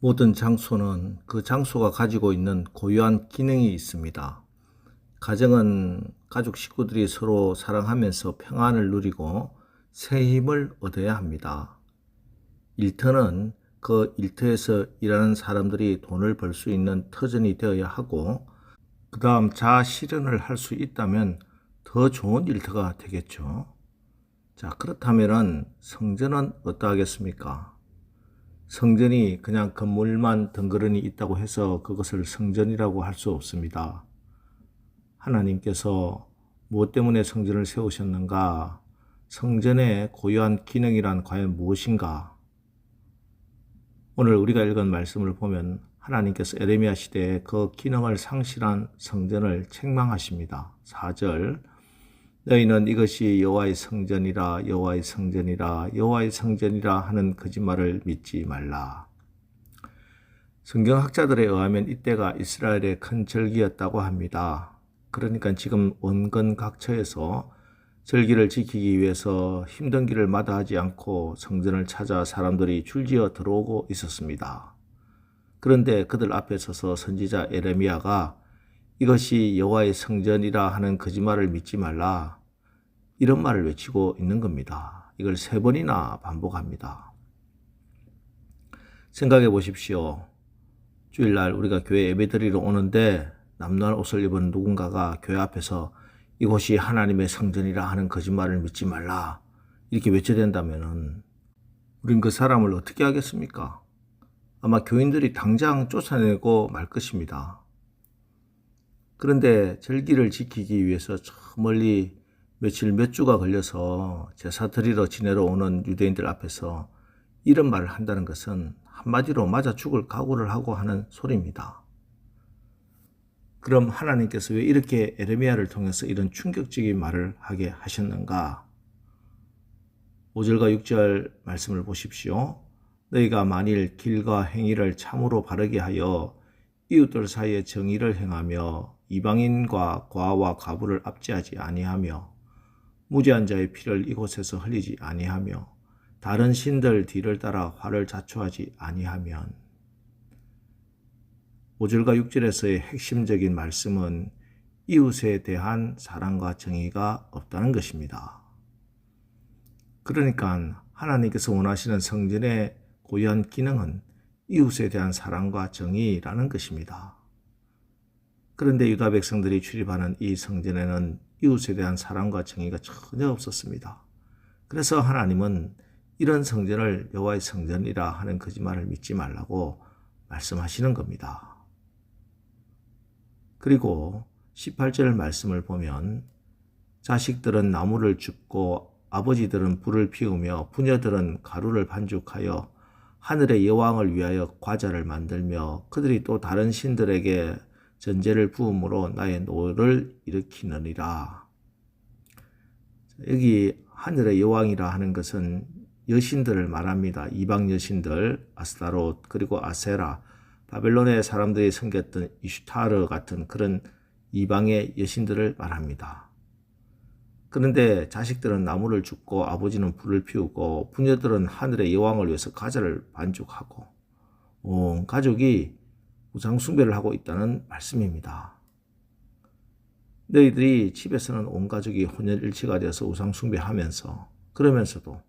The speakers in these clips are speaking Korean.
모든 장소는 그 장소가 가지고 있는 고유한 기능이 있습니다. 가정은 가족 식구들이 서로 사랑하면서 평안을 누리고 새 힘을 얻어야 합니다. 일터는 그 일터에서 일하는 사람들이 돈을 벌 수 있는 터전이 되어야 하고, 그 다음 자아 실현을 할 수 있다면 더 좋은 일터가 되겠죠. 자, 그렇다면 성전은 어떠하겠습니까? 성전이 그냥 건물만 덩그러니 있다고 해서 그것을 성전이라고 할 수 없습니다. 하나님께서 무엇 때문에 성전을 세우셨는가? 성전의 고유한 기능이란 과연 무엇인가? 오늘 우리가 읽은 말씀을 보면 하나님께서 에레미야 시대에 그 기능을 상실한 성전을 책망하십니다. 4절, 너희는 이것이 여호와의 성전이라 여호와의 성전이라 여호와의 성전이라 하는 거짓말을 믿지 말라. 성경학자들에 의하면 이때가 이스라엘의 큰 절기였다고 합니다. 그러니까 지금 원근 각처에서 절기를 지키기 위해서 힘든 길을 마다하지 않고 성전을 찾아 사람들이 줄지어 들어오고 있었습니다. 그런데 그들 앞에 서서 선지자 에레미야가 이것이 여호와의 성전이라 하는 거짓말을 믿지 말라, 이런 말을 외치고 있는 겁니다. 이걸 3번이나 반복합니다. 생각해 보십시오. 주일날 우리가 교회 예배드리러 오는데 남루한 옷을 입은 누군가가 교회 앞에서 이곳이 하나님의 성전이라 하는 거짓말을 믿지 말라, 이렇게 외쳐댄다면 우린 그 사람을 어떻게 하겠습니까? 아마 교인들이 당장 쫓아내고 말 것입니다. 그런데 절기를 지키기 위해서 저 멀리 며칠 몇 주가 걸려서 제사 드리러 지내러 오는 유대인들 앞에서 이런 말을 한다는 것은 한마디로 맞아 죽을 각오를 하고 하는 소리입니다. 그럼 하나님께서 왜 이렇게 에레미야를 통해서 이런 충격적인 말을 하게 하셨는가? 5절과 6절 말씀을 보십시오. 너희가 만일 길과 행위를 참으로 바르게 하여 이웃들 사이에 정의를 행하며 이방인과 과와 과부를 압제하지 아니하며 무죄한 자의 피를 이곳에서 흘리지 아니하며 다른 신들 뒤를 따라 화를 자초하지 아니하면. 5절과 6절에서의 핵심적인 말씀은 이웃에 대한 사랑과 정의가 없다는 것입니다. 그러니까 하나님께서 원하시는 성전의 고유한 기능은 이웃에 대한 사랑과 정의라는 것입니다. 그런데 유다 백성들이 출입하는 이 성전에는 이웃에 대한 사랑과 정의가 전혀 없었습니다. 그래서 하나님은 이런 성전을 여호와의 성전이라 하는 거짓말을 믿지 말라고 말씀하시는 겁니다. 그리고 18절 말씀을 보면 자식들은 나무를 줍고 아버지들은 불을 피우며 부녀들은 가루를 반죽하여 하늘의 여왕을 위하여 과자를 만들며 그들이 또 다른 신들에게 전제를 부음으로 나의 노를 일으키느니라. 여기 하늘의 여왕이라 하는 것은 여신들을 말합니다. 이방 여신들, 아스타롯, 그리고 아세라, 바벨론의 사람들이 섬겼던 이슈타르 같은 그런 이방의 여신들을 말합니다. 그런데 자식들은 나무를 줍고 아버지는 불을 피우고 부녀들은 하늘의 여왕을 위해서 과자를 반죽하고 온 가족이 우상 숭배를 하고 있다는 말씀입니다. 너희들이 집에서는 온 가족이 혼연일체가 되어서 우상 숭배하면서 그러면서도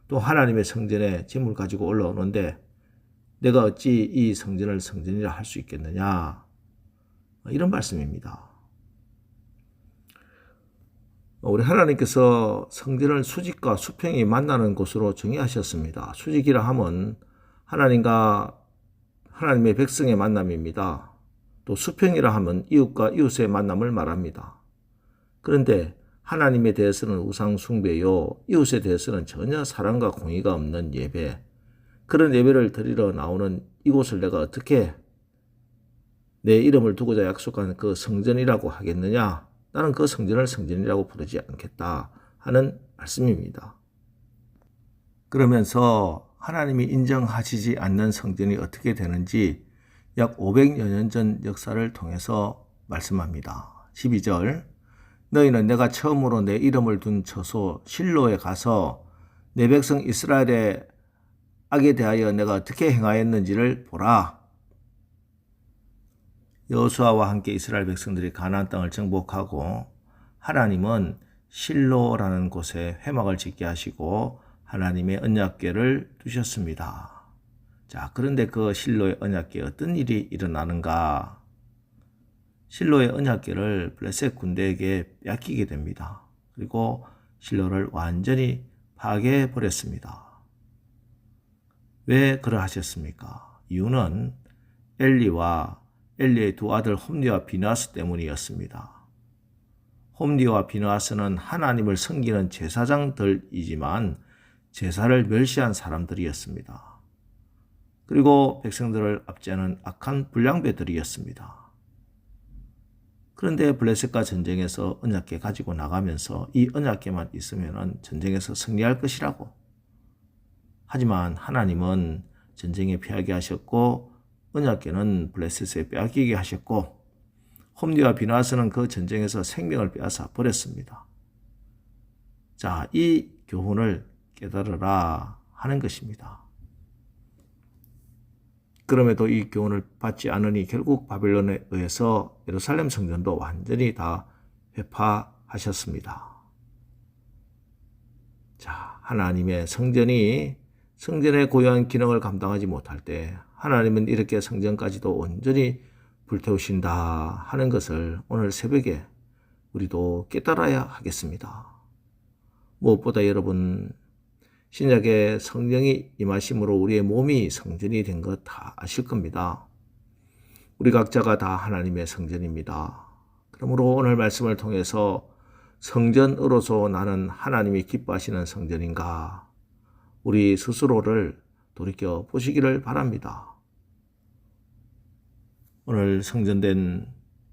또 하나님의 성전에 재물 가지고 올라오는데 내가 어찌 이 성전을 성전이라 할 수 있겠느냐, 이런 말씀입니다. 우리 하나님께서 성전을 수직과 수평이 만나는 곳으로 정의하셨습니다. 수직이라 하면 하나님과 하나님의 백성의 만남입니다. 또 수평이라 하면 이웃과 이웃의 만남을 말합니다. 그런데 하나님에 대해서는 우상 숭배요, 이웃에 대해서는 전혀 사랑과 공의가 없는 예배, 그런 예배를 드리러 나오는 이곳을 내가 어떻게 내 이름을 두고자 약속한 그 성전이라고 하겠느냐? 나는 그 성전을 성전이라고 부르지 않겠다 하는 말씀입니다. 그러면서 하나님이 인정하시지 않는 성전이 어떻게 되는지 약 500여 년 전 역사를 통해서 말씀합니다. 12절, 너희는 내가 처음으로 내 이름을 둔 처소 실로에 가서 내 백성 이스라엘의 악에 대하여 내가 어떻게 행하였는지를 보라. 여호수아와 함께 이스라엘 백성들이 가나안 땅을 정복하고 하나님은 실로라는 곳에 회막을 짓게 하시고 하나님의 언약궤를 두셨습니다. 자, 그런데 그 실로의 언약궤에 어떤 일이 일어나는가? 실로의 언약궤를 블레셋 군대에게 뺏기게 됩니다. 그리고 실로를 완전히 파괴해 버렸습니다. 왜 그러하셨습니까? 이유는 엘리와 엘리의 두 아들 홈리와 비느하스 때문이었습니다. 홈리와 비느하스는 하나님을 섬기는 제사장들이지만 제사를 멸시한 사람들이었습니다. 그리고 백성들을 압제하는 악한 불량배들이었습니다. 그런데 블레셋과 전쟁에서 언약궤 가지고 나가면서 이 언약궤만 있으면 전쟁에서 승리할 것이라고. 하지만 하나님은 전쟁에 패하게 하셨고 언약궤는 블레셋에 빼앗기게 하셨고 홈리와 비느하스는 그 전쟁에서 생명을 빼앗아 버렸습니다. 자, 이 교훈을 깨달으라 하는 것입니다. 그럼에도 이 교훈을 받지 않으니 결국 바벨론에 의해서 예루살렘 성전도 완전히 다 회파하셨습니다. 자, 하나님의 성전의 고유한 기능을 감당하지 못할 때 하나님은 이렇게 성전까지도 온전히 불태우신다 하는 것을 오늘 새벽에 우리도 깨달아야 하겠습니다. 무엇보다 여러분, 신약의 성령이 임하심으로 우리의 몸이 성전이 된 것 다 아실 겁니다. 우리 각자가 다 하나님의 성전입니다. 그러므로 오늘 말씀을 통해서 성전으로서 나는 하나님이 기뻐하시는 성전인가? 우리 스스로를 돌이켜 보시기를 바랍니다. 오늘 성전된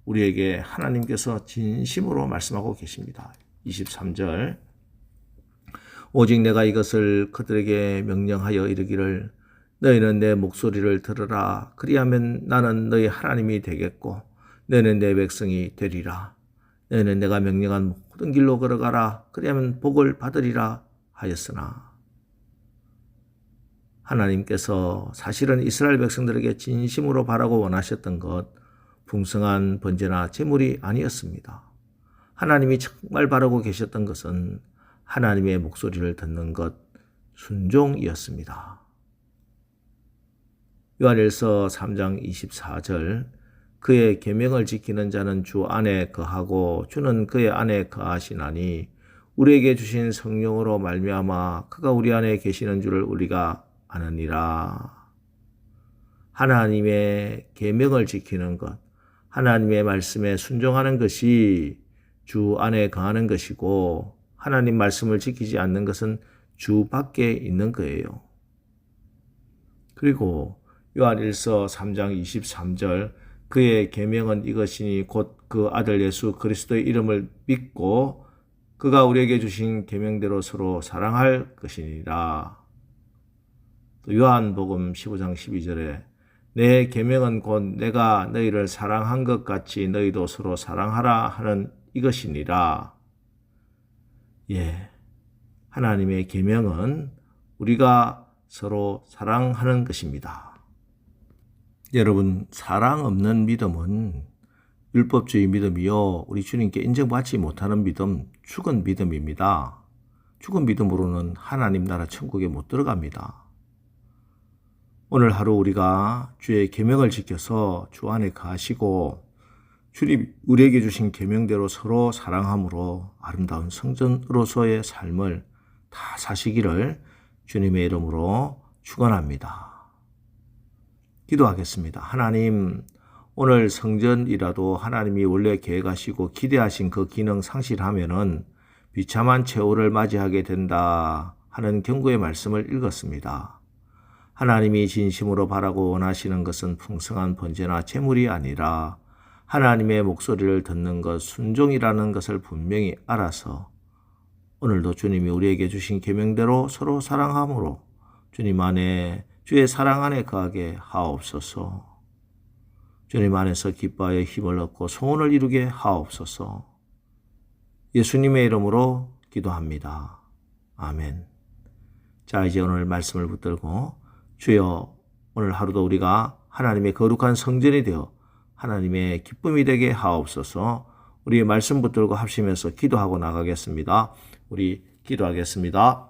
우리에게 하나님께서 진심으로 말씀하고 계십니다. 23절 오직 내가 이것을 그들에게 명령하여 이르기를 너희는 내 목소리를 들으라. 그리하면 나는 너희 하나님이 되겠고 너희는 내 백성이 되리라. 너희는 내가 명령한 모든 길로 걸어가라. 그리하면 복을 받으리라 하였으나 하나님께서 사실은 이스라엘 백성들에게 진심으로 바라고 원하셨던 것 풍성한 번제나 제물이 아니었습니다. 하나님이 정말 바라고 계셨던 것은 하나님의 목소리를 듣는 것, 순종이었습니다. 요한일서 3장 24절 그의 계명을 지키는 자는 주 안에 거하고 주는 그의 안에 거하시나니 우리에게 주신 성령으로 말미암아 그가 우리 안에 계시는 줄을 우리가 아느니라. 하나님의 계명을 지키는 것, 하나님의 말씀에 순종하는 것이 주 안에 거하는 것이고 하나님 말씀을 지키지 않는 것은 주 밖에 있는 거예요. 그리고 요한일서 3장 23절 그의 계명은 이것이니 곧 그 아들 예수 그리스도의 이름을 믿고 그가 우리에게 주신 계명대로 서로 사랑할 것이니라. 또 요한복음 15장 12절에 내 계명은 곧 내가 너희를 사랑한 것 같이 너희도 서로 사랑하라 하는 이것이니라. 예, 하나님의 계명은 우리가 서로 사랑하는 것입니다. 여러분, 사랑 없는 믿음은 율법주의 믿음이요, 우리 주님께 인정받지 못하는 믿음, 죽은 믿음입니다. 죽은 믿음으로는 하나님 나라 천국에 못 들어갑니다. 오늘 하루 우리가 주의 계명을 지켜서 주 안에 거하시고 주님 우리에게 주신 계명대로 서로 사랑함으로 아름다운 성전으로서의 삶을 다 사시기를 주님의 이름으로 축원합니다. 기도하겠습니다. 하나님, 오늘 성전이라도 하나님이 원래 계획하시고 기대하신 그 기능 상실하면은 비참한 최후를 맞이하게 된다 하는 경고의 말씀을 읽었습니다. 하나님이 진심으로 바라고 원하시는 것은 풍성한 번제나 제물이 아니라 하나님의 목소리를 듣는 것, 순종이라는 것을 분명히 알아서 오늘도 주님이 우리에게 주신 계명대로 서로 사랑함으로 주님 안에, 주의 사랑 안에 거하게 하옵소서. 주님 안에서 기뻐하여 힘을 얻고 소원을 이루게 하옵소서. 예수님의 이름으로 기도합니다. 아멘. 자, 이제 오늘 말씀을 붙들고 주여, 오늘 하루도 우리가 하나님의 거룩한 성전이 되어 하나님의 기쁨이 되게 하옵소서. 우리의 말씀 붙들고 합심해서 기도하고 나가겠습니다. 우리 기도하겠습니다.